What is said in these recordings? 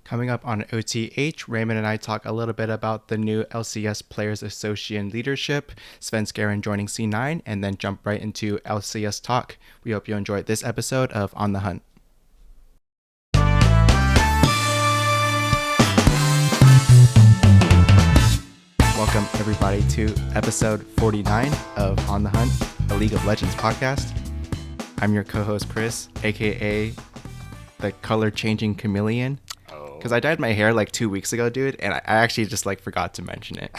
Coming up on OTH, Raymond and I talk a little bit about the new LCS Players Association leadership, Svenskeren joining C9, and then jump right into LCS talk. We hope you enjoyed this episode of On the Hunt. Welcome, everybody, to episode 49 of On the Hunt, a League of Legends podcast. I'm your co-host, Chris, aka the color-changing chameleon. Because I dyed my hair like 2 weeks ago, dude, and I actually just forgot to mention it.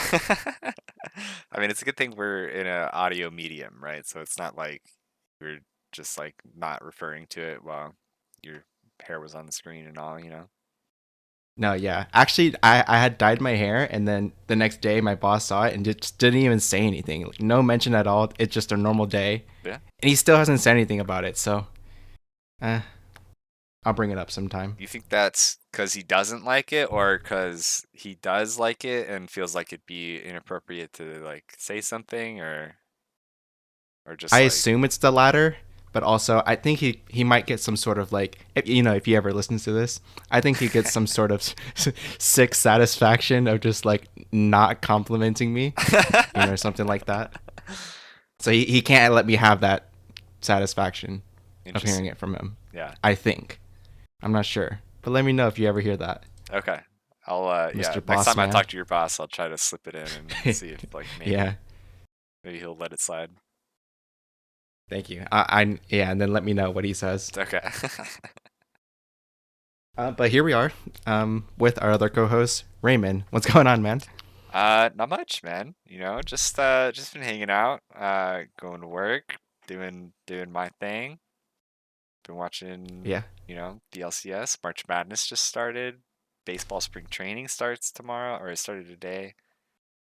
I mean, it's a good thing we're in an audio medium, right? So it's not like you're just not referring to it while your hair was on the screen and all. No, yeah. Actually, I had dyed my hair, and then the next day my boss saw it and just didn't even say anything. Like, no mention at all. It's just a normal day. Yeah. And he still hasn't said anything about it, so I'll bring it up sometime. You think that's because he doesn't like it, or because he does like it and feels like it'd be inappropriate to say something, or just I assume it's the latter, but also I think he might get some sort of if he ever listens to this, I think he gets some sort of sick satisfaction of just not complimenting me, or something like that. So he can't let me have that satisfaction of hearing it from him. Yeah. I think. I'm not sure, but let me know if you ever hear that. Okay. I'll Mr. next Boss time I Man. talk to your boss, I'll try to slip it in and see if maybe Yeah. maybe he'll let it slide. Thank you. Yeah, and then let me know what he says. Okay. But here we are, with our other co-host, Raymond. What's going on, man? Not much, man. Just been hanging out, going to work, doing my thing. Been watching, Yeah. the LCS. March Madness just started. Baseball spring training starts tomorrow, or it started today.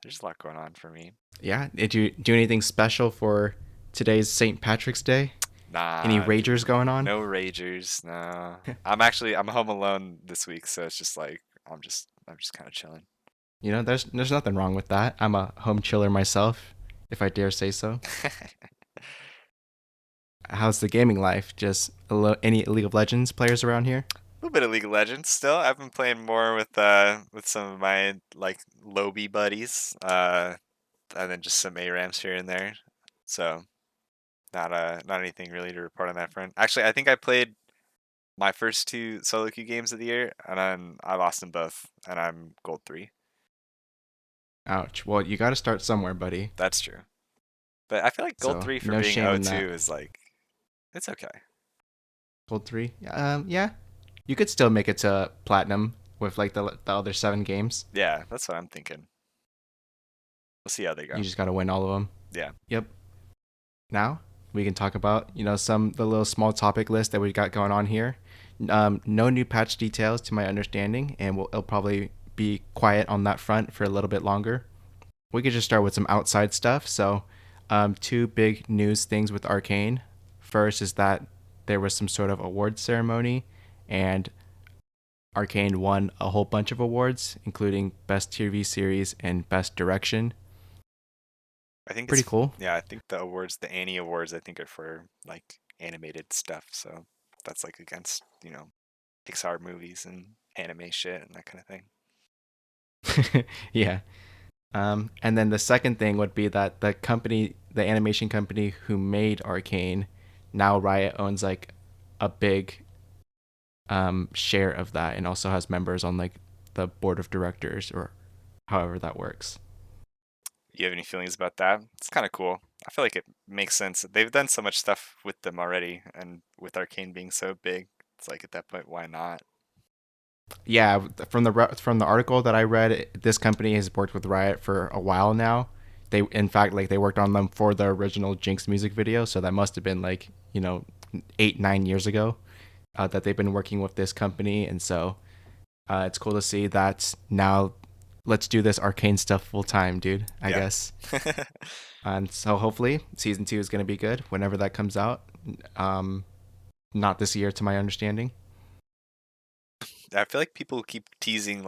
There's a lot going on for me. Yeah. Did you do anything special for today's St. Patrick's Day? Any Nah, ragers going on? no ragers, no. I'm home alone this week, so it's just I'm just kind of chilling. There's nothing wrong with that. I'm a home chiller myself, if I dare say so. How's the gaming life? Just any League of Legends players around here? A little bit of League of Legends still. I've been playing more with some of my lobby buddies, and then just some ARAMs here and there. So not anything really to report on that front. Actually, I think I played my first two solo queue games of the year, and then I lost them both, and I'm gold 3. Ouch. Well, you got to start somewhere, buddy. That's true. But I feel like gold So 3 for no being shame in O2 that. is it's okay. Gold 3. Yeah. You could still make it to platinum with the other 7 games. Yeah, that's what I'm thinking. We'll see how they go. You just got to win all of them. Yeah. Yep. Now we can talk about the little small topic list that we got going on here. No new patch details to my understanding, and it'll probably be quiet on that front for a little bit longer. We could just start with some outside stuff. So, two big news things with Arcane. First is that there was some sort of award ceremony, and Arcane won a whole bunch of awards, including Best TV Series and Best Direction. I think Pretty it's cool. Yeah, I think the awards, the Annie Awards, I think are for animated stuff. So that's against, Pixar movies and anime shit and that kind of thing. Yeah. And then the second thing would be that the animation company who made Arcane, now Riot owns a big share of that, and also has members on the board of directors, or however that works. You have any feelings about that? It's kind of cool. I feel like it makes sense. They've done so much stuff with them already, and with Arcane being so big, it's at that point, why not? Yeah, from the article that I read, this company has worked with Riot for a while now. They, in fact, they worked on them for the original Jinx music video, so that must have been 8-9 years ago, that they've been working with this company, and so it's cool to see that now. Let's do this Arcane stuff full time, dude. I guess. And so hopefully season 2 is going to be good whenever that comes out. Not this year, to my understanding. I feel like people keep teasing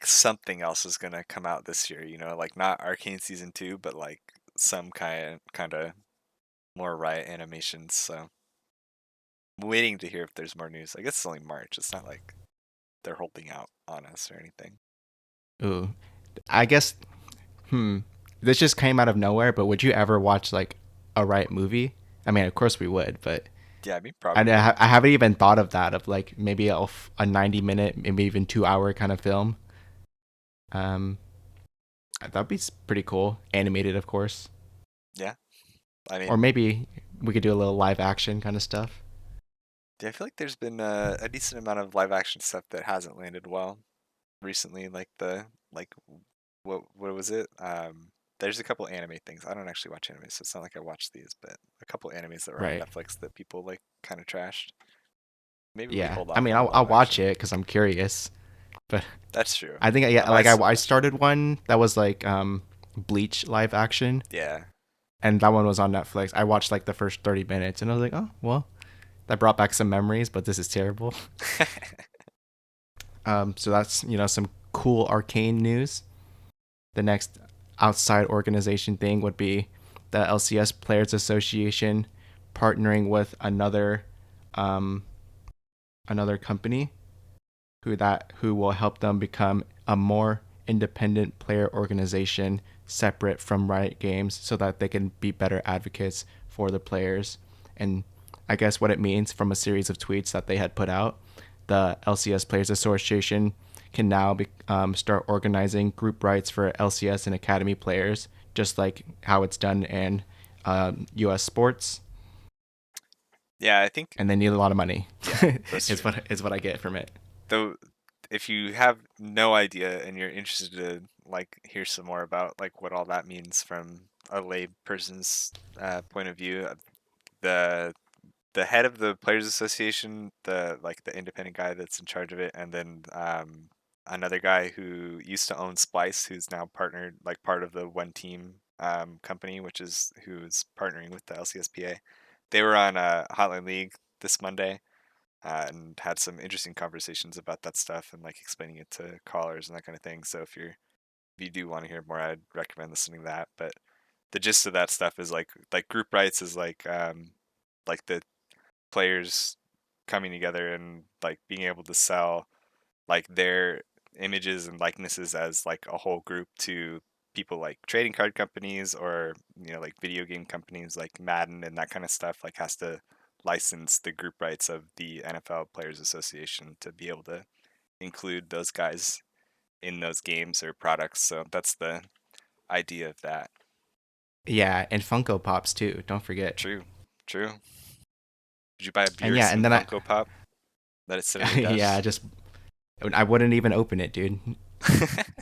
something else is gonna come out this year. Not Arcane season 2, but some kind of more Riot animations. So I'm waiting to hear if there's more news. I guess it's only March. It's not like they're holding out on us or anything. Ooh, I guess. Hmm. This just came out of nowhere. But would you ever watch like a Riot movie? I mean, of course we would, but Yeah, I mean probably. I haven't even thought of that of like maybe a 90 minute, maybe even 2 hour kind of film. Um, that'd be pretty cool. Animated, of course, Yeah, I or mean, maybe we could do a little live action kind of stuff. yeah, I feel like there's been a decent amount of live action stuff that hasn't landed well recently. Like what was it? There's a couple anime things. I don't actually watch anime, so it's not like I watch these, but a couple animes that were on Right. Netflix that people like kind of trashed. Maybe we Yeah. hold I off mean, on the I'll live watch action. it because I'm curious. But That's true. I think I yeah, might like still I watch it. started one that was like Bleach live action, Yeah. and that one was on Netflix. I watched like the first 30 minutes, and I was like, oh well, that brought back some memories, but this is terrible. So that's some cool arcane news. The next outside organization thing would be the LCS Players Association partnering with um, another company who will help them become a more independent player organization separate from Riot Games so that they can be better advocates for the players. And I guess what it means from a series of tweets that they had put out, the LCS Players Association can now start organizing group rights for LCS and academy players, just like how it's done in U.S. sports. Yeah, I think And they need a lot of money. yeah, that's is true. what I get from it. Though if you have no idea and you're interested to like hear some more about like what all that means from a lay person's point of view, the the head of the Players Association, the independent guy that's in charge of it, and then another guy who used to own Splice, who's now partnered like part of the One Team company, which is who's partnering with the LCS PA. They were on Hotline League this Monday and had some interesting conversations about that stuff and like explaining it to callers and that kind of thing. So if you do want to hear more, I'd recommend listening to that. But the gist of that stuff is like group rights is like the players coming together and like being able to sell like their images and likenesses as like a whole group to people like trading card companies or like video game companies like Madden and that kind of stuff like has to license the group rights of the NFL Players Association to be able to include those guys in those games or products. So that's the idea of that. Yeah, and Funko Pops too. Don't forget. True. True. Did you buy a And yeah, Bjergsen and then Funko Pop? Let it sit on your yeah, desk? just I wouldn't even open it, dude,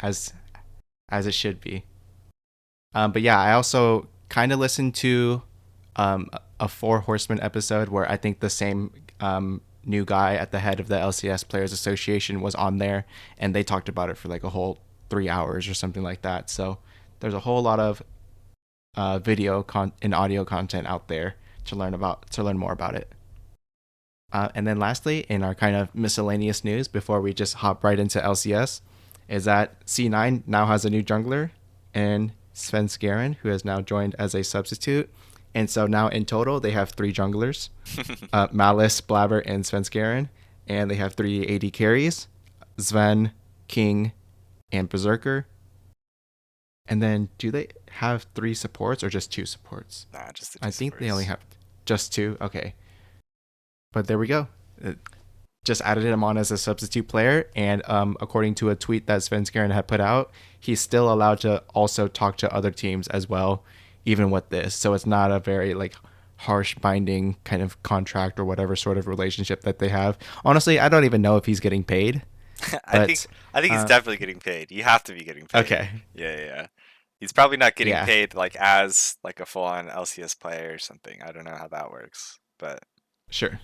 as as it should be. But yeah, I also kind of listened to a Four Horsemen episode where I think the same new guy at the head of the LCS Players Association was on there, and they talked about it for like a whole 3 hours or something like that. So there's a whole lot of and audio content out there to learn more about it. And then lastly, in our kind of miscellaneous news, before we just hop right into LCS, is that C9 now has a new jungler, and Svenskeren, who has now joined as a substitute. And so now in total, they have three junglers, Malice, Blabber, and Svenskeren. And they have three AD carries, Sven, King, and Berserker. And then do they have three supports or just two supports? Nah, just the I two think they only supports. have just two. Okay. But there we go. Just added him on as a substitute player, and according to a tweet that Svenskeren had put out, he's still allowed to also talk to other teams as well, even with this. So it's not a very like harsh binding kind of contract or whatever sort of relationship that they have. Honestly, I don't even know if he's getting paid, I think but I think he's uh, definitely getting paid. You have to be getting paid. okay, Yeah, yeah, yeah. He's probably not getting yeah, paid like as like a full-on LCS player or something. I don't know how that works, but sure.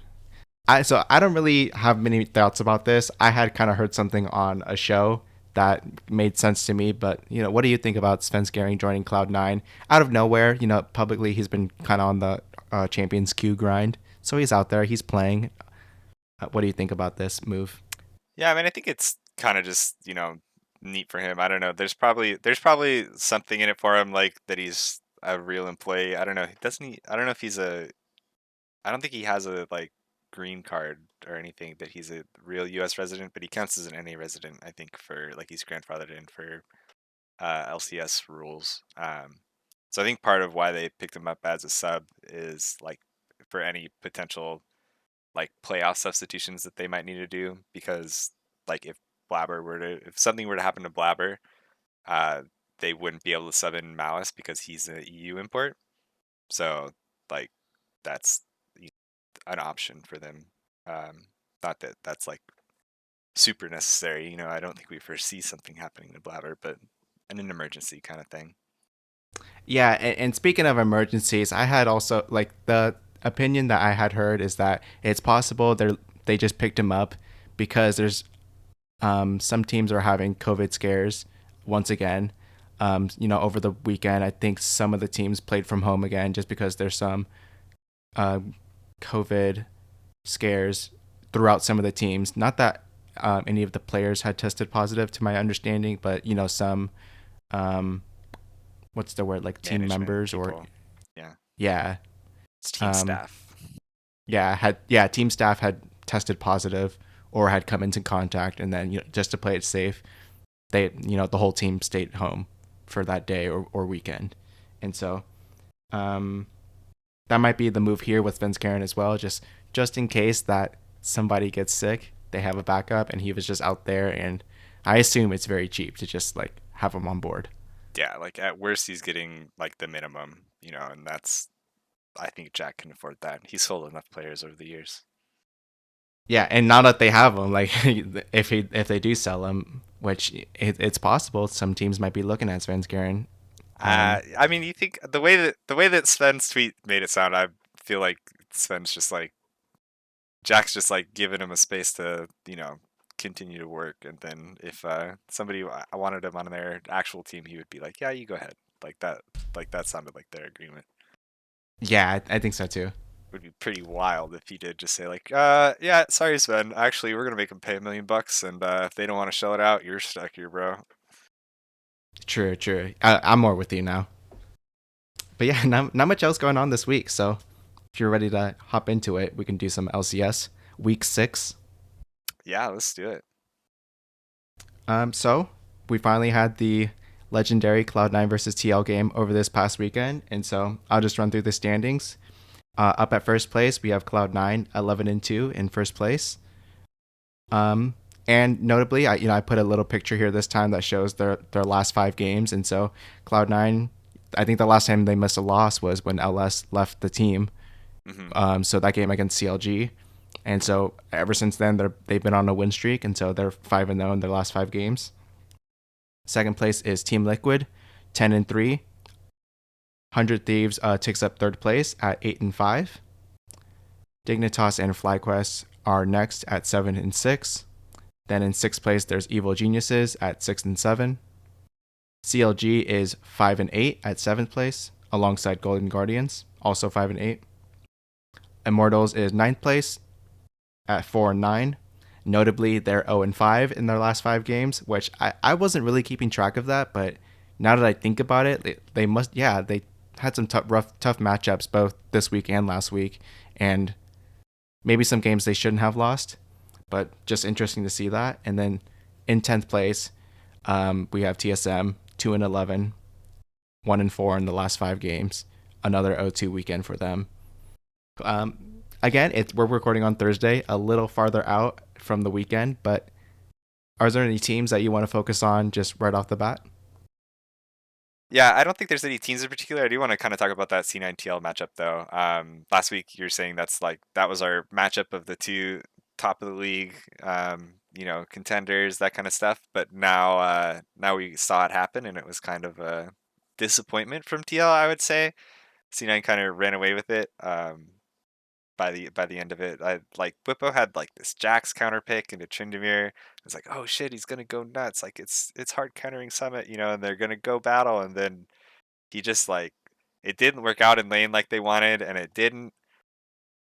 I don't really have many thoughts about this. I had kind of heard something on a show that made sense to me, but what do you think about Svenskering joining Cloud9 out of nowhere? Publicly he's been kind of on the Champions Queue grind, so he's out there, he's playing. What do you think about this move? yeah, I mean, I think it's kind of just neat for him. I don't know. There's probably something in it for him, like that he's a real employee. I don't know. Doesn't he? I don't know if he's a. I don't think he has a like. green card or anything that he's a real U.S. resident, but he counts as an NA resident, I think, for like he's grandfathered in for LCS rules. So I think part of why they picked him up as a sub is like for any potential like playoff substitutions that they might need to do, because like if something were to happen to Blabber, uh, they wouldn't be able to sub in Malice because he's an EU import. So like that's an option for them. Not that that's like super necessary. I don't think we foresee something happening to Blabber, but an emergency kind of thing. Yeah, and speaking of emergencies, I had also like the opinion that I had heard is that it's possible they just picked him up because there's some teams are having COVID scares once again. Over the weekend, I think some of the teams played from home again just because there's some uh, COVID scares throughout some of the teams. Not that any of the players had tested positive, to my understanding, but some um, what's the word, like team Management members or people, yeah, yeah, it's team um, staff. team staff had tested positive or had come into contact, and then just to play it safe, the whole team stayed home for that day or weekend, and so um, that might be the move here with Svenskeren as well, just in case that somebody gets sick, they have a backup, and he was just out there, and I assume it's very cheap to just like have him on board. Yeah, like at worst he's getting like the minimum, and that's I think Jack can afford that. He's sold enough players over the years. Yeah, and now that they have him, like if they do sell him, which it's possible, some teams might be looking at Svenskeren. I mean, you think the way that Sven's tweet made it sound, I feel like Sven's just like Jack's just like giving him a space to continue to work, and then if somebody wanted him on their actual team, he would be like, yeah, you go ahead, like that. Like that sounded like their agreement. Yeah, I think so too. Would be pretty wild if he did just say like, yeah, sorry Sven, actually we're gonna make him pay $1 million, and if they don't want to shell it out, you're stuck here, bro. True, true. I'm more with you now. But yeah, not much else going on this week. So if you're ready to hop into it, we can do some LCS week 6. Yeah, let's do it. So we finally had the legendary Cloud9 versus TL game over this past weekend, and so I'll just run through the standings. Up at first place, we have Cloud9, 11-2 in first place. And notably, I put a little picture here this time that shows their last 5 games, and so Cloud9, I think the last time they missed a loss was when LS left the team. Hmm. So that game against CLG, and so ever since then they've been on a win streak, and so they're 5-0 in their last 5 games. Second place is Team Liquid, 10-3. 100 Thieves takes up third place at 8-5. Dignitas and FlyQuest are next at 7-6. Then in sixth place there's Evil Geniuses at 6-7. CLG is 5-8 at seventh place, alongside Golden Guardians, also 5-8. Immortals is ninth place at 4-9. Notably, they're 0-5 in their last 5 games, which I wasn't really keeping track of that, but now that I think about it, they must, yeah, they had some tough matchups both this week and last week, and maybe some games they shouldn't have lost, but just interesting to see that. And then in 10th place, we have TSM, 2-11, 1-4 in the last 5 games, another 0-2 weekend for them. Again, we're recording on Thursday, a little farther out from the weekend, but are there any teams that you want to focus on just right off the bat? Yeah, I don't think there's any teams in particular. I do want to kind of talk about that C9TL matchup though. Last week you were saying that was our matchup of the two top of the league, contenders, that kind of stuff. But now we saw it happen, and it was kind of a disappointment from TL, I would say. C9 kind of ran away with it. By the end of it, I like Bwipo had like this Jax counter pick into Tryndamere. I was like, oh shit, he's gonna go nuts. Like it's hard countering Summit, and they're gonna go battle, and then he just like it didn't work out in lane like they wanted, and it didn't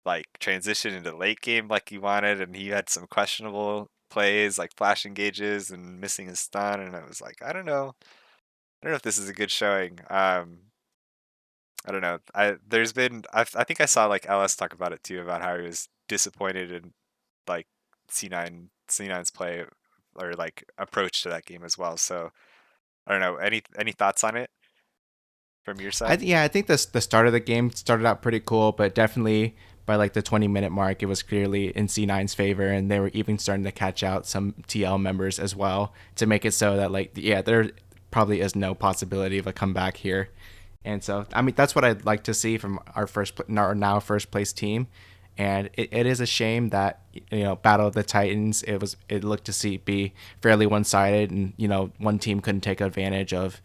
like transition into late game like he wanted, and he had some questionable plays like flash engages and missing his stun, and I was like, I don't know if this is a good showing. I don't know. I think I saw like LS talk about it too, about how he was disappointed in like C9's play or like approach to that game as well. So I don't know. Any thoughts on it from your side? Yeah, I think the start of the game started out pretty cool, but definitely by like the 20-minute mark, it was clearly in C9's favor, and they were even starting to catch out some TL members as well to make it so that like yeah, there probably is no possibility of a comeback here. And so, I mean, that's what I'd like to see from our now first place team. And it is a shame that Battle of the Titans, it looked to see be fairly one sided, and one team couldn't take advantage of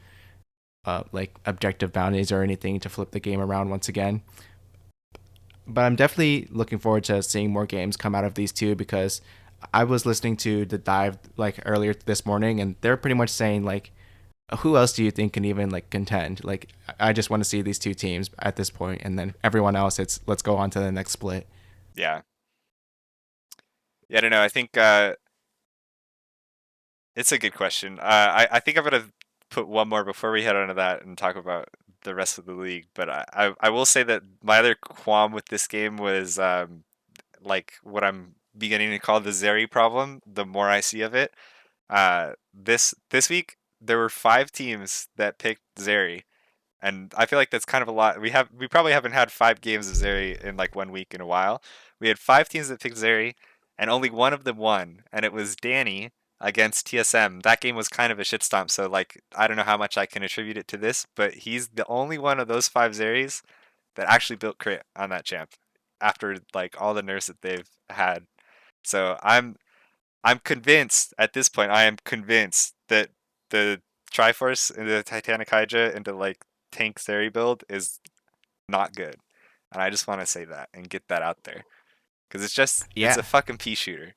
like objective bounties or anything to flip the game around once again. But I'm definitely looking forward to seeing more games come out of these two, because I was listening to the dive like earlier this morning, and they're pretty much saying like, who else do you think can even like contend? Like, I just want to see these two teams at this point, and then everyone else, it's let's go on to the next split. Yeah. Yeah, I don't know. I think it's a good question. I think I'm gonna put one more before we head on to that and talk about the rest of the league. But I will say that my other qualm with this game was like what I'm beginning to call the Zeri problem. The more I see of it, this week there were 5 teams that picked Zeri, and I feel like that's kind of a lot. We probably haven't had 5 games of Zeri in like one week in a while. We had 5 teams that picked Zeri, and only one of them won, and it was Danny against TSM. That game was kind of a shitstomp, so like I don't know how much I can attribute it to this, but he's the only one of those 5 Zeris that actually built crit on that champ after like all the nerfs that they've had. So I'm convinced at this point. I am convinced that the Triforce and the Titanic Hydra into like tank Zeri build is not good, and I just want to say that and get that out there because it's a Yeah. fucking pea shooter.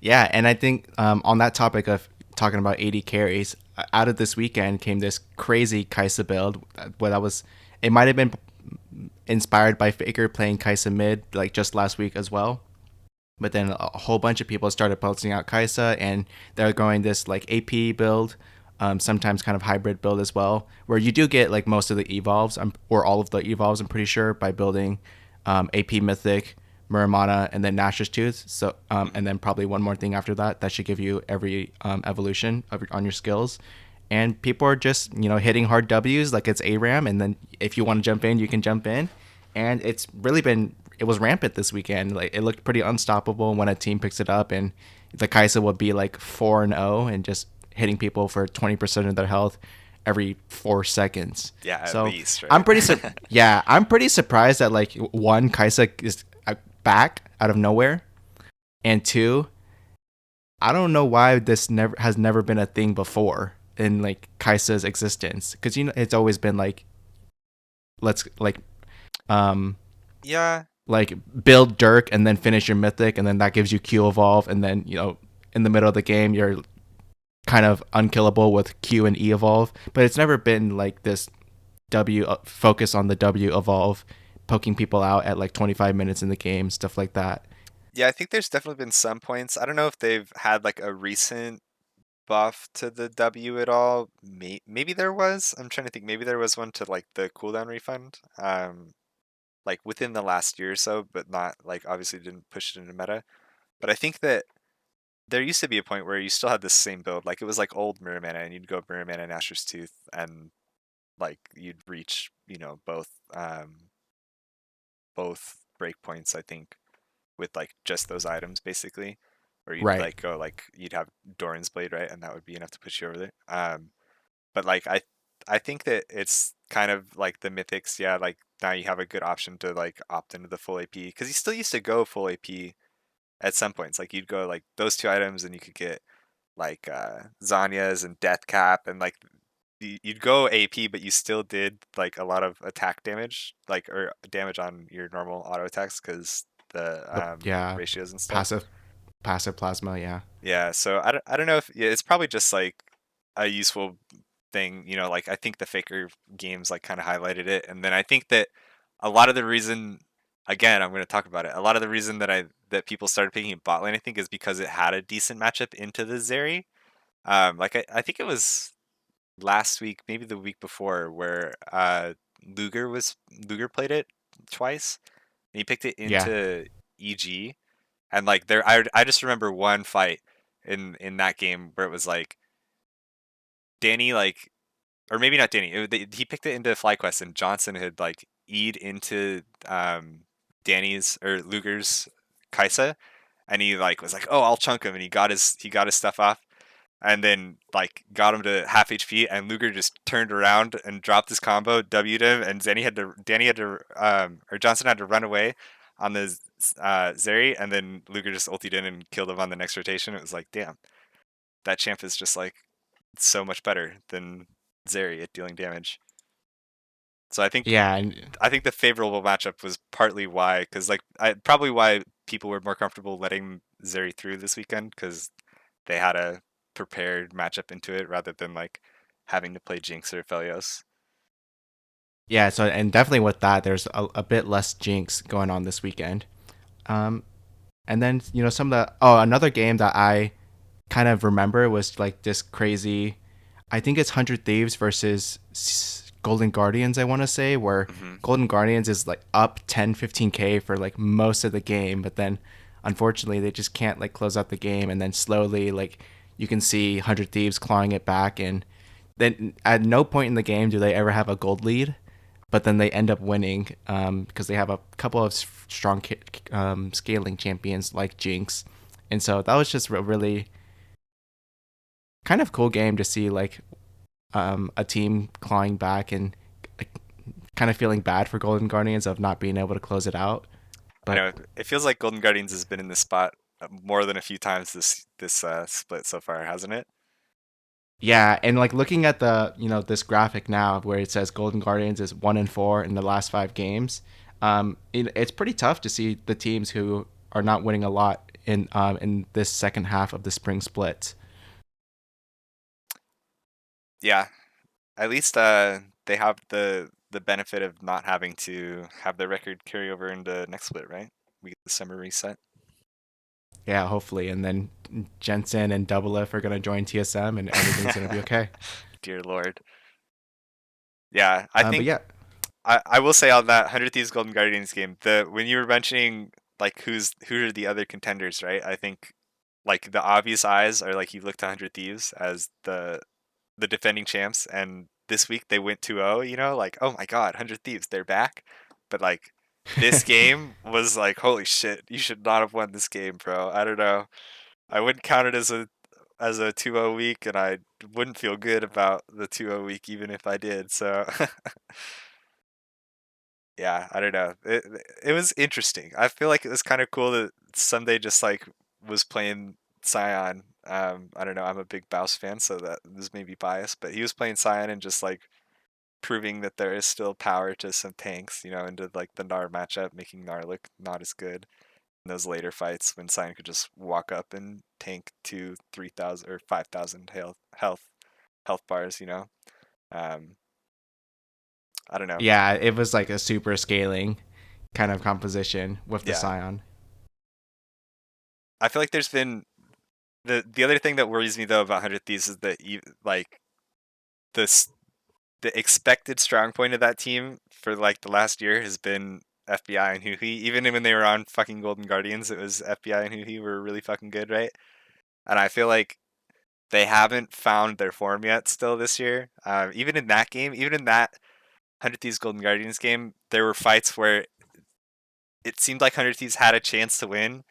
Yeah, and I think on that topic of talking about 80 carries, out of this weekend came this crazy Kaisa build. Where that was, it might have been inspired by Faker playing Kaisa mid like just last week as well. But then a whole bunch of people started posting out Kaisa, and they're going this like AP build, sometimes kind of hybrid build as well, where you do get like most of the evolves, or all of the evolves, I'm pretty sure, by building AP Mythic, Muramana, and then Nash's Tooth. So, Mhm. and then probably one more thing after that. That should give you every evolution on your skills. And people are just hitting hard W's like it's ARAM, and then if you want to jump in, you can jump in, and it was rampant this weekend. Like, it looked pretty unstoppable when a team picks it up, and the Kaisa would be like 4-0 and just hitting people for 20% of their health every 4 seconds. Yeah, at So least, right? I'm pretty surprised that like one, Kaisa is back out of nowhere, and two, I don't know why this never been a thing before in like Kaisa's existence, because it's always been like, let's um Yeah, like build Dirk and then finish your mythic, and then that gives you Q evolve, and then in the middle of the game you're kind of unkillable with Q and E evolve. But it's never been like this W focus on the W evolve, poking people out at like 25 minutes in the game, stuff like that. yeah. I think there's definitely been some points. I don't know if they've had like a recent buff to the W at all. Maybe there was. I'm trying to think. Maybe there was one to like the cooldown refund. Like within the last year or so, but not like obviously didn't push it into meta. But I think that there used to be a point where you still had the same build. Like it was like old Mirror Mana, and you'd go Mirror Mana and Asher's Tooth, and like you'd reach, both breakpoints, I think, with like just those items basically. Or you'd Right. like go like you'd have Doran's Blade, right? And that would be enough to push you over there. But like I think that it's kind of like the mythics, yeah, like now you have a good option to like opt into the full AP because you still used to go full AP at some points. Like you'd go like those 2 items and you could get like Zanya's and Death Cap, and like you'd go AP, but you still did like a lot of attack damage, like or damage on your normal auto attacks because the Yeah, ratios and stuff. passive passive plasma. Yeah. Yeah, so I don't know if, yeah, it's probably just like a useful thing, like I think the Faker games like kind of highlighted it, and then I think that a lot of the reason, again, I'm going to talk about it. A lot of the reason that people started picking it bot lane, I think, is because it had a decent matchup into the Zeri. Like I think it was last week, maybe the week before, where Luger played it twice. And he picked it Yeah. into EG, and like I just remember one fight in that game where it was like Danny like, or maybe not Danny. He picked it into FlyQuest, and Johnson had like E'd into Danny's or Luger's Kaisa, and he like was like, "Oh, I'll chunk him," and he got his stuff off, and then like got him to half HP, and Luger just turned around and dropped his combo, W'd him, and Danny had to or Johnson had to run away on the Zeri, and then Luger just ulted in and killed him on the next rotation. It was like, damn, that champ is just like so much better than Zeri at dealing damage. So Yeah, and I think the favorable matchup was partly why, because probably why people were more comfortable letting Zeri through this weekend, because they had a prepared matchup into it rather than like having to play Jinx or Felios. yeah, so and definitely with that, there's a bit less jinx going on this weekend. Um, and then some of the another game that I kind of remember was like this crazy. I think it's 100 Thieves versus Golden Guardians. I want to say where Hmm. Golden Guardians is like up 10, 15K for like most of the game, but then unfortunately they just can't like close out the game, and then slowly like you can see 100 Thieves clawing it back, and then at no point in the game do they ever have a gold lead, but then they end up winning because they have a couple of strong scaling champions like Jinx, and so that was just a really kind of cool game to see like a team clawing back and like, kind of feeling bad for Golden Guardians of not being able to close it out. I But know it feels like Golden Guardians has been in this spot more than a few times this split so far, hasn't it? yeah, and like looking at the this graphic now where it says Golden Guardians is 1-4 in the last 5 games, it's pretty tough to see the teams who are not winning a lot in this second half of the spring split. Yeah, at least they have the benefit of not having to have their record carry over into next split, right? We get the summer reset. Yeah, hopefully, and then Jensen and Double F are gonna join TSM, and everything's gonna be okay. Dear Lord. Yeah, I But think yeah, I will say on that 100 Thieves Golden Guardians game, the when you were mentioning like who are the other contenders, right? I think like the obvious eyes are like you look to 100 Thieves as the defending champs, and this week they went 2-0, like, oh my god, 100 Thieves, they're back. But like this game was like, holy shit, you should not have won this game, bro. I don't know. I wouldn't count it as a 2-0 week, and I wouldn't feel good about the 2-0 week even if I did. So yeah, I don't know. It was interesting. I feel like it was kind of cool that Sunday just like was playing Scion. I don't know. I'm a big Baus fan, so that this may be biased, but he was playing Scion and just like proving that there is still power to some tanks, into like the Gnar matchup, making Gnar look not as good in those later fights when Scion could just walk up and tank 3,000 or 5,000 health bars. Um, I don't know. yeah, it was like a super scaling kind of composition with the Yeah, Scion. I feel like there's been the other thing that worries me though about 100 Thieves is that like the the expected strong point of that team for like the last year has been FBI and Huhi. Even when they were on fucking Golden Guardians, it was FBI and Huhi were really fucking good, right? And I feel like they haven't found their form yet still this year. Even in that game, even in that 100 Thieves Golden Guardians game, there were fights where it seemed like 100 Thieves had a chance to win,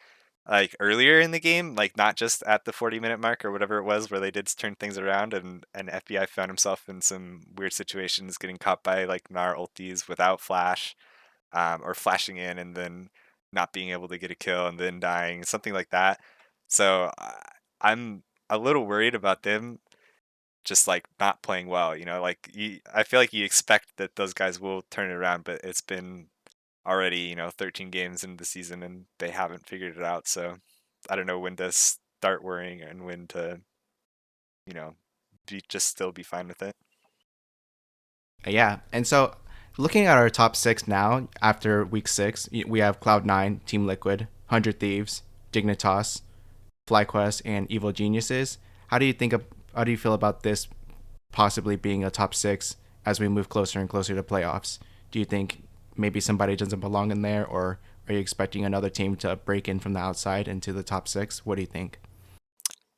like earlier in the game, like not just at the 40-minute mark or whatever it was where they did turn things around, and FBI found himself in some weird situations, getting caught by like Gnar ultis without flash, or flashing in and then not being able to get a kill and then dying, something like that. So I'm a little worried about them just like not playing well. Like I feel like you expect that those guys will turn it around, but it's been already 13 games into the season and they haven't figured it out. So I don't know when to start worrying and when to you know just still be fine with it. Yeah, and so looking at our top six now after week six, we have Cloud9, Team Liquid, 100 Thieves, Dignitas, FlyQuest, and Evil Geniuses. How do you think of? How do you feel about this possibly being a top six as we move closer and closer to playoffs? Do you think maybe somebody doesn't belong in there, or are you expecting another team to break in from the outside into the top six? What do you think?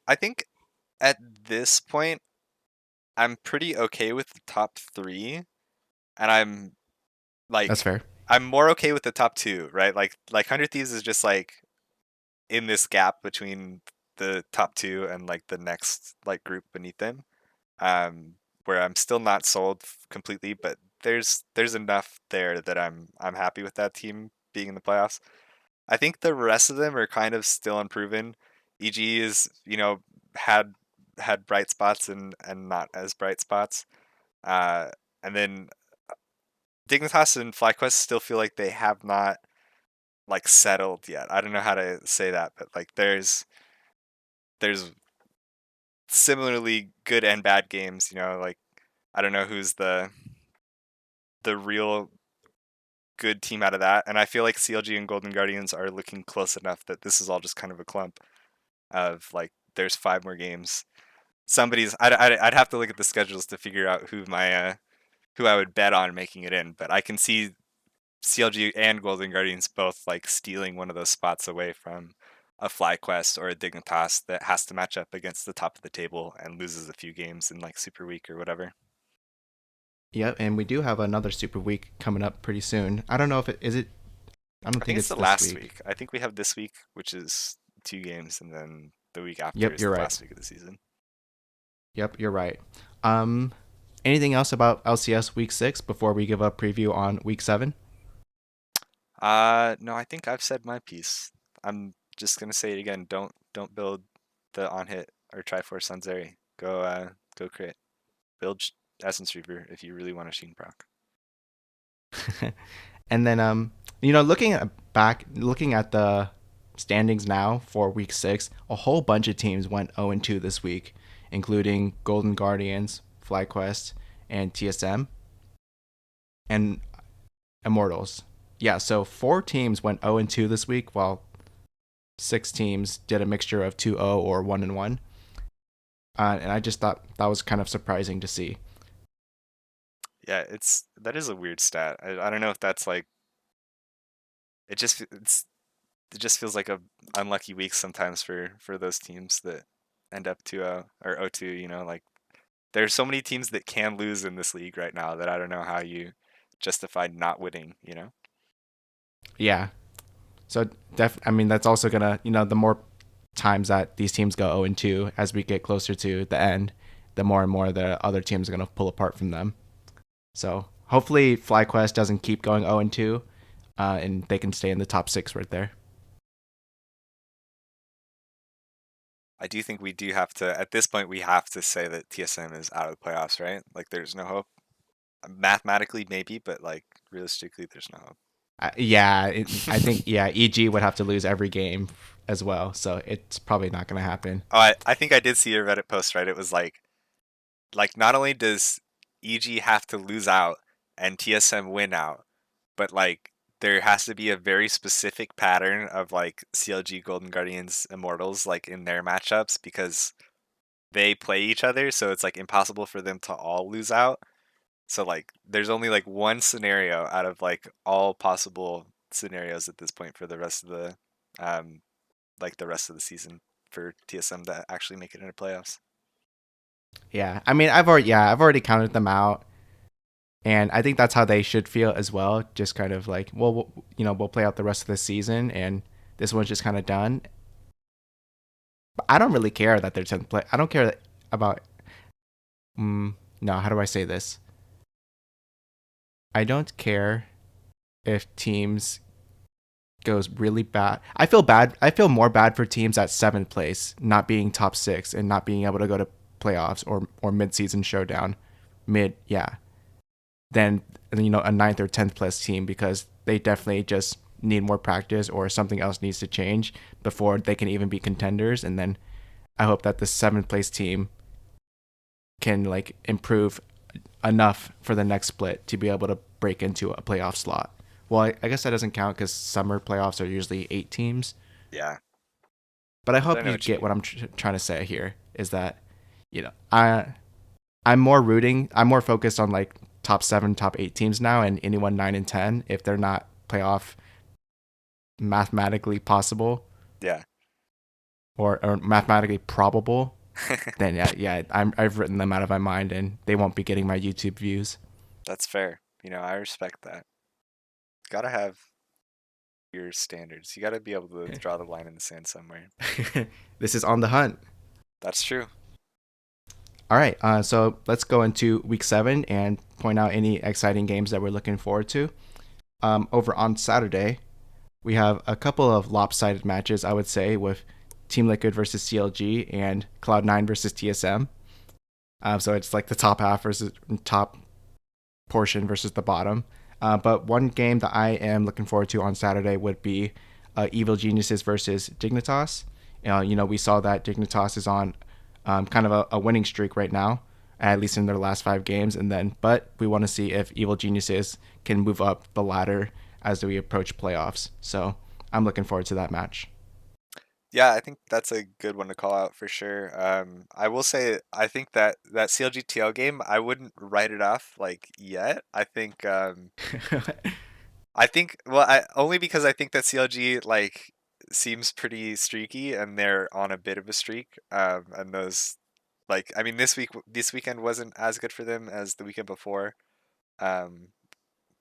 I think at this point, I'm pretty okay with the top three, and That's like, fair. I'm more okay with the top two, right? Like 100 Thieves is just like in this gap between the top two and like the next like group beneath them, um, where I'm still not sold completely, but there's enough there that I'm happy with that team being in the playoffs. I think the rest of them are kind of still unproven. EG is, had had bright spots and not as bright spots. Uh, and then Dignitas and FlyQuest still feel like they have not like settled yet. I don't know how to say that, but like there's similarly good and bad games. Like I don't know who's the real good team out of that. And I feel like CLG and Golden Guardians are looking close enough that this is all just kind of a clump of like there's 5 more games. I'd have to look at the schedules to figure out who I would bet on making it in, but I can see CLG and Golden Guardians both like stealing one of those spots away from a FlyQuest or a Dignitas that has to match up against the top of the table and loses a few games in like Super Week or whatever. Yep, and we do have another super week coming up pretty soon. I don't know if it is it. I don't I think think it's it's the this last week. week. I think we have this week, which is 2 games, and then the week after Yep, is you're the right. last week of the season. Yep, you're right. Um, Anything else about LCS Week 6 before we give a preview on Week 7? No, I think I've said my piece. I'm just gonna say it again. Don't build the on hit or Triforce on Zeri. Go crit. Build Essence Reaver if you really want a Sheen proc. And then looking at the standings now for Week 6, a whole bunch of teams went 0-2 this week, including Golden Guardians, FlyQuest, and TSM, and Immortals. Yeah, so 4 teams went 0-2 this week, while 6 teams did a mixture of 2-0 or 1-1. And I just thought that was kind of surprising to see. Yeah, that is a weird stat. I don't know if that's like it just feels like a unlucky week sometimes for those teams that end up 2-0 or 0-2. Like there's so many teams that can lose in this league right now that I don't know how you justify not winning. Yeah. So I mean that's also gonna the more times that these teams go 0-2 as we get closer to the end, the more and more the other teams are gonna pull apart from them. So hopefully FlyQuest doesn't keep going 0-2, and they can stay in the top six right there. I do think we do have to, at this point, we have to say that TSM is out of the playoffs, right? Like, there's no hope. Mathematically, maybe, but like realistically, there's no hope. I think EG would have to lose every game as well, so it's probably not gonna happen. Oh, I think I did see a Reddit post, right? It was like not only does EG have to lose out and TSM win out, but like there has to be a very specific pattern of like CLG Golden Guardians Immortals like in their matchups because they play each other, so it's like impossible for them to all lose out. So like there's only like one scenario out of like all possible scenarios at this point for the rest of um the rest of the season for TSM to actually make it into playoffs. Yeah, I mean I've already counted them out, and I think that's how they should feel as well. Just kind of like, well, we'll play out the rest of the season, and this one's just kind of done. But I don't really care that they're 10th play. I don't care about. No, how do I say this? I don't care if teams goes really bad. I feel bad. I feel more bad for teams at 7th place not being top six and not being able to go to playoffs or mid season showdown, yeah, than a ninth or 10th place team, because they definitely just need more practice or something else needs to change before they can even be contenders. And then I hope that the 7th place team can like improve enough for the next split to be able to break into a playoff slot. Well, I guess that doesn't count because summer playoffs are usually 8 teams. Yeah, But I but I hope know you what you get what mean. I'm trying to say here is that, I I'm more focused on like top 7, top 8 teams now, and anyone 9 and 10, if they're not playoff mathematically possible Yeah. or mathematically probable, then yeah, I've written them out of my mind, and they won't be getting my YouTube views. That's fair. I respect that. Gotta have your standards. You gotta be able to draw the line in the sand somewhere. This is on the hunt. That's true. All right, so let's go into week 7 and point out any exciting games that we're looking forward to. Over on Saturday, we have a couple of lopsided matches, I would say, with Team Liquid versus CLG and Cloud9 versus TSM. So it's like the top half versus top portion versus the bottom. But one game that I am looking forward to on Saturday would be Evil Geniuses versus Dignitas. We saw that Dignitas is on kind of a winning streak right now, at least in their last 5 games. But we want to see if Evil Geniuses can move up the ladder as we approach playoffs. So I'm looking forward to that match. Yeah, I think that's a good one to call out for sure. I will say I think that CLGTL game, I wouldn't write it off like yet. I think well, only because I think that CLG like seems pretty streaky and they're on a bit of a streak. And those like I mean this weekend wasn't as good for them as the weekend before. Um,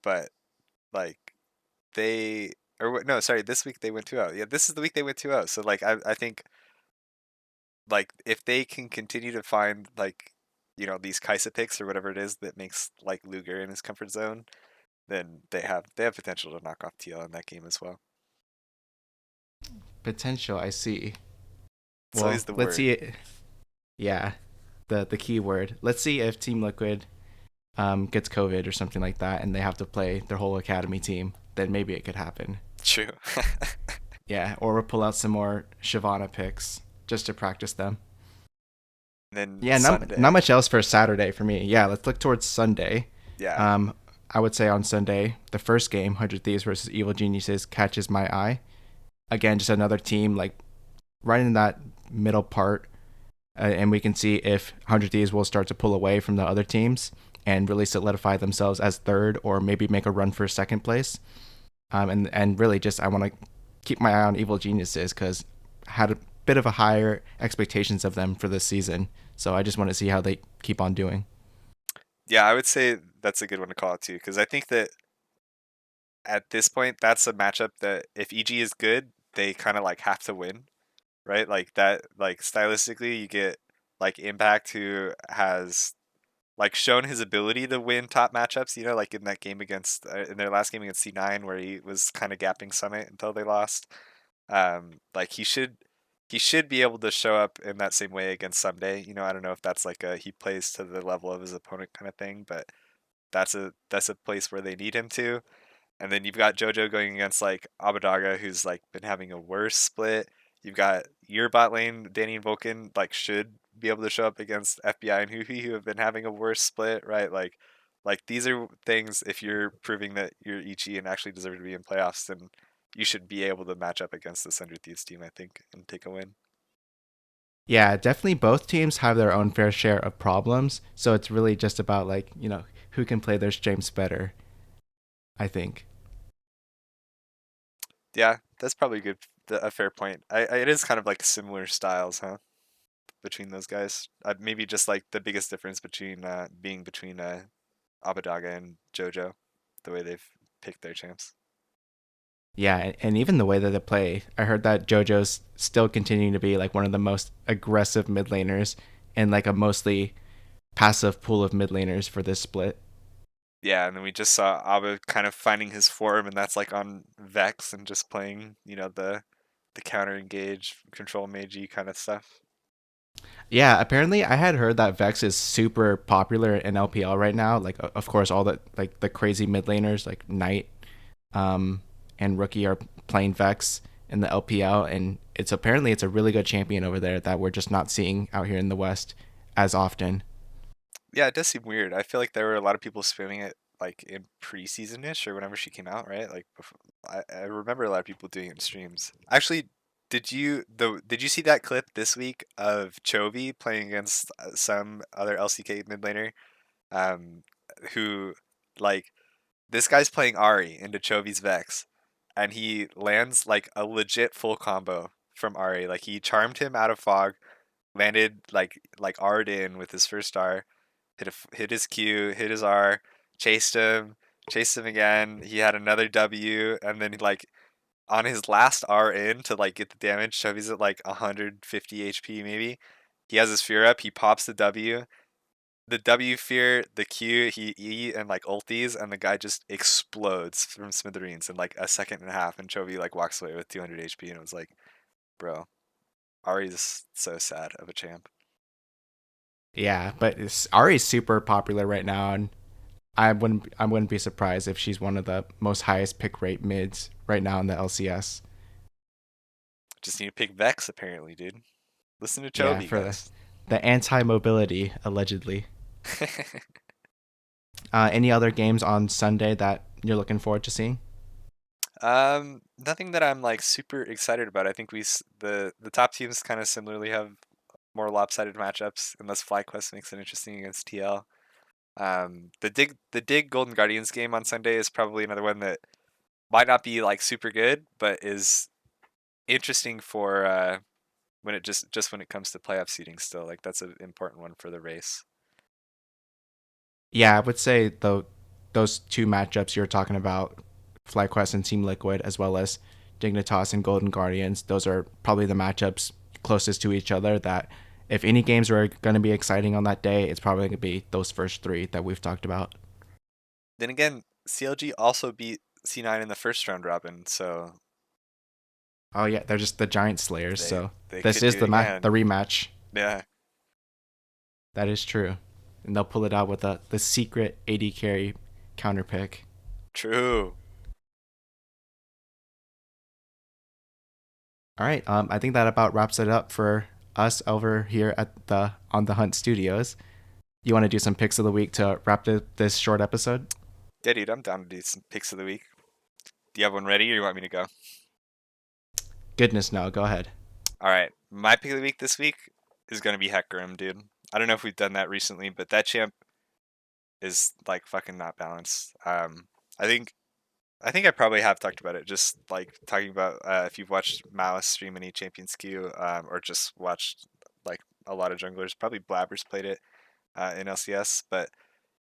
but like no, sorry, this week they went 2-0. Yeah, this is the week they went 2-0. So like I think like if they can continue to find like these Kaisa picks or whatever it is that makes like Luger in his comfort zone, then they have potential to knock off TL in that game as well. Potential, I see. It's always Well, the let's word. see it. Yeah, the key word. Let's see if Team Liquid gets COVID or something like that, and they have to play their whole academy team. Then maybe it could happen. True. Yeah, or we'll pull out some more Shyvana picks just to practice them. And then Yeah, not Sunday. much else for Saturday for me. Yeah, let's look towards Sunday. Yeah. Um, I would say on Sunday, the first game, 100 Thieves versus Evil Geniuses, catches my eye. Again, just another team like right in that middle part, and we can see if 100 Thieves will start to pull away from the other teams and really solidify themselves as third, or maybe make a run for second place. And really, just I want to keep my eye on Evil Geniuses because I had a bit of a higher expectations of them for this season. So I just want to see how they keep on doing. Yeah, I would say that's a good one to call out too, because I think that at this point, that's a matchup that if EG is good, they kind of like have to win, right? Like that, like stylistically, you get like Impact who has like shown his ability to win top matchups, like in that game against in their last game against C9 where he was kind of gapping Summit until they lost. Like he should be able to show up in that same way against Someday. I don't know if that's like a he plays to the level of his opponent kind of thing, but that's a place where they need him to. And then you've got JoJo going against like Abadaga, who's like been having a worse split. You've got your bot lane, Danny and Vulcan, like should be able to show up against FBI and Huhi, who have been having a worse split, right? Like these are things. If you're proving that you're Ichi and actually deserve to be in playoffs, then you should be able to match up against this 100 Thieves team, I think, and take a win. Yeah, definitely both teams have their own fair share of problems. So it's really just about like, who can play their strengths better, I think. Yeah, that's probably a fair point. It is kind of like similar styles, huh? Between those guys, maybe just like the biggest difference between Abadaga and JoJo, the way they've picked their champs. Yeah, and even the way that they play, I heard that JoJo's still continuing to be like one of the most aggressive mid laners and like a mostly passive pool of mid laners for this split. Yeah, and then we just saw Abba kind of finding his form, and that's like on Vex and just playing, the counter engage, control magey kind of stuff. Yeah, apparently I had heard that Vex is super popular in LPL right now. Like, of course, all the like the crazy mid laners like Knight, um, and Rookie are playing Vex in the LPL, and it's a really good champion over there that we're just not seeing out here in the West as often. Yeah, it does seem weird. I feel like there were a lot of people spamming it like in preseason ish or whenever she came out, right? Like before, I remember a lot of people doing it in streams. Actually, did you see that clip this week of Chovy playing against some other LCK mid laner? Um, who like this guy's playing Ari into Chovy's Vex, and he lands like a legit full combo from Ari. Like he charmed him out of fog, landed like R'd in with his first R, hit his Q, hit his R, chased him again. He had another W, and then like on his last R in to like get the damage, Chovy's at like 150 HP maybe. He has his fear up. He pops the W fear, the Q, he E and like ulties, and the guy just explodes from smithereens in like a second and a half, and Chovy like walks away with 200 HP, and it was like, bro, Ari's so sad of a champ. Yeah, but Ari's super popular right now, and I wouldn't be surprised if she's one of the most highest pick rate mids right now in the LCS. Just need to pick Vex apparently, dude. Listen to Yeah, Chovy, for the guys. the anti mobility allegedly. Any other games on Sunday that you're looking forward to seeing? Nothing that I'm like super excited about. I think the top teams kind of similarly have more lopsided matchups, unless FlyQuest makes it interesting against TL. The Dig Golden Guardians game on Sunday is probably another one that might not be like super good, but is interesting for when it just when it comes to playoff seeding. Still, like that's an important one for the race. Yeah, I would say though those two matchups you're talking about, FlyQuest and Team Liquid, as well as Dignitas and Golden Guardians, those are probably the matchups closest to each other that if any games are going to be exciting on that day, it's probably going to be those first three that we've talked about. Then again, CLG also beat C9 in the first round robin, so Oh yeah, they're just the Giant Slayers, they so they this could is do it the again. rematch. Yeah, That is true. And they'll pull it out with the secret AD carry counter pick. true. All right, I think that about wraps it up for us over here at the On the Hunt Studios. You want to do some picks of the week to wrap this short episode? Yeah, dude, I'm down to do some picks of the week. Do you have one ready, or you want me to go? Goodness, no. Go ahead. All right, my pick of the week this week is gonna be Hecarim, dude. I don't know if we've done that recently, but that champ is like fucking not balanced. I think I probably have talked about it. Just like talking about if you've watched Malice stream any Champions Queue, or just watched like a lot of junglers, probably Blabbers played it in LCS, but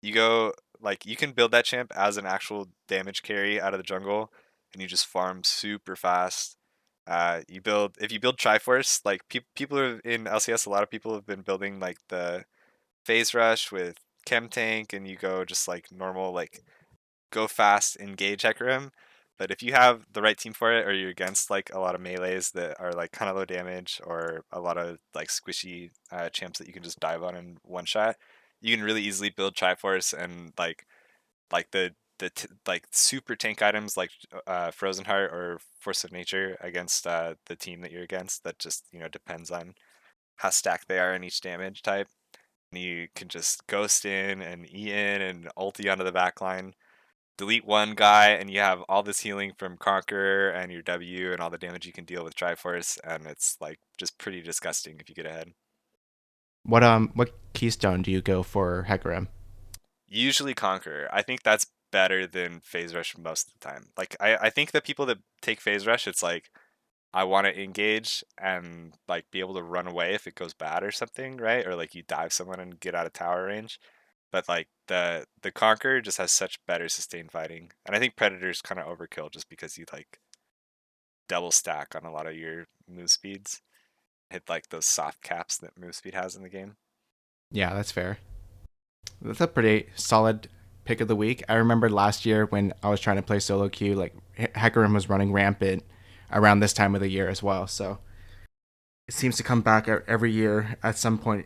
you go like you can build that champ as an actual damage carry out of the jungle, and you just farm super fast. You build if you build Triforce, like people are in LCS. A lot of people have been building like the phase rush with Chem Tank, and you go just like normal like go fast engage Hecarim. But if you have the right team for it, or you're against like a lot of melees that are like kind of low damage, or a lot of like squishy champs that you can just dive on in one shot, you can really easily build Triforce and like like super tank items like Frozen Heart or Force of Nature against the team that you're against. That just depends on how stacked they are in each damage type. And you can just ghost in and E in and ulti onto the back line, delete one guy, and you have all this healing from Conqueror and your W and all the damage you can deal with Triforce, and it's like just pretty disgusting if you get ahead. What keystone do you go for Hecarim? Usually Conqueror. I think that's better than Phase Rush most of the time. Like I think the people that take Phase Rush, it's like I want to engage and like be able to run away if it goes bad or something, right? Or like you dive someone and get out of tower range. But like the Conqueror just has such better sustained fighting, and I think Predator's kind of overkill just because you like double stack on a lot of your move speeds. Hit like those soft caps that move speed has in the game. Yeah, that's fair. That's a pretty solid pick of the week. I remember last year when I was trying to play solo queue, like Hecarim was running rampant around this time of the year as well. So it seems to come back every year at some point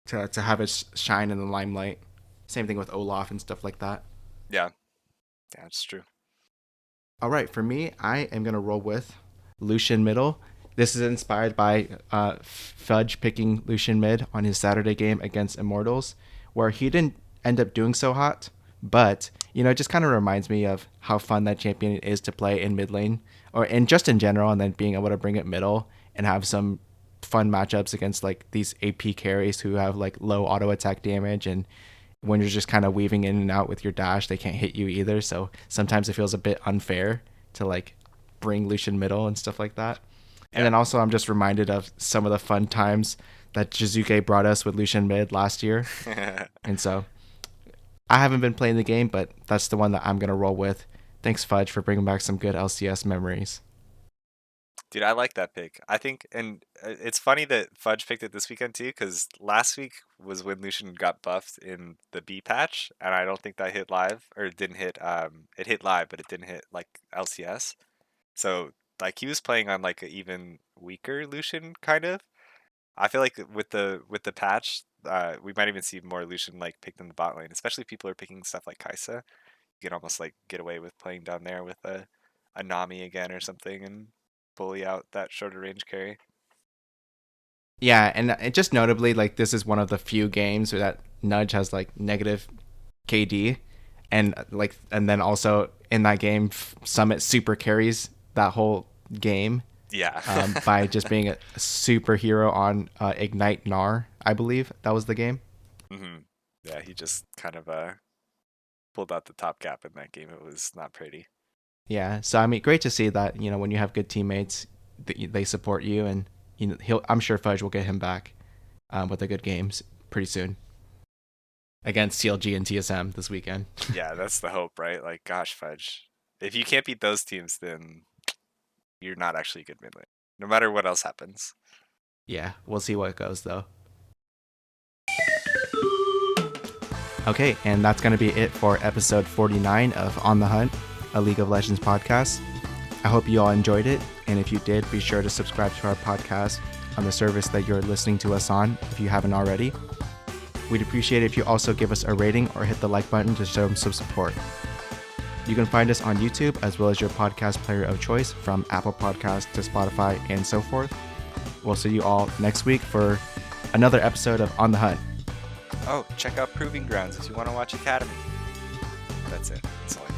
to have it shine in the limelight. Same thing with Olaf and stuff like that. Yeah, yeah, it's true. All right, for me, I am gonna roll with Lucian Middle. This is inspired by Fudge picking Lucian mid on his Saturday game against Immortals, where he didn't end up doing so hot, but it just kind of reminds me of how fun that champion is to play in mid lane. or and just in general, and then being able to bring it middle and have some fun matchups against like these AP carries who have like low auto attack damage, and when you're just kind of weaving in and out with your dash, they can't hit you either. So sometimes it feels a bit unfair to like bring Lucian middle and stuff like that. And Yeah. then also I'm just reminded of some of the fun times that Jizuke brought us with Lucian mid last year. And so I haven't been playing the game, but that's the one that I'm going to roll with. Thanks, Fudge, for bringing back some good LCS memories. Dude, I like that pick. I think, and it's funny that Fudge picked it this weekend too, because last week was when Lucian got buffed in the B patch, and I don't think that hit live, or it didn't hit. It hit live, but it didn't hit like LCS. So like he was playing on like an even weaker Lucian kind of. I feel like with the patch, we might even see more Lucian like picked in the bot lane, especially if people are picking stuff like Kaisa. You can almost like get away with playing down there with a Nami again or something and bully out that shorter range carry. Yeah, and just notably, like this is one of the few games where that Nudge has like negative KD, and like and then also in that game, Summit super carries that whole game Yeah. by just being a superhero on Ignite Nar, I believe that was the game. hmm Yeah, he just kind of pulled out the top gap in that game. It was not pretty. Yeah, so I mean, great to see that when you have good teammates, they support you, and I'm sure Fudge will get him back with the good games pretty soon against CLG and TSM this weekend. Yeah, that's the hope, right? Like, gosh, Fudge. If you can't beat those teams, then you're not actually a good mid lane, no matter what else happens. Yeah, we'll see what goes though. Okay, and that's going to be it for episode 49 of On the Hunt, a League of Legends podcast. I hope you all enjoyed it, and if you did, be sure to subscribe to our podcast on the service that you're listening to us on if you haven't already. We'd appreciate it if you also give us a rating or hit the like button to show some support. You can find us on YouTube as well as your podcast player of choice, from Apple Podcasts to Spotify and so forth. We'll see you all next week for another episode of On the Hunt. Oh, check out Proving Grounds if you want to watch Academy. That's it. That's all I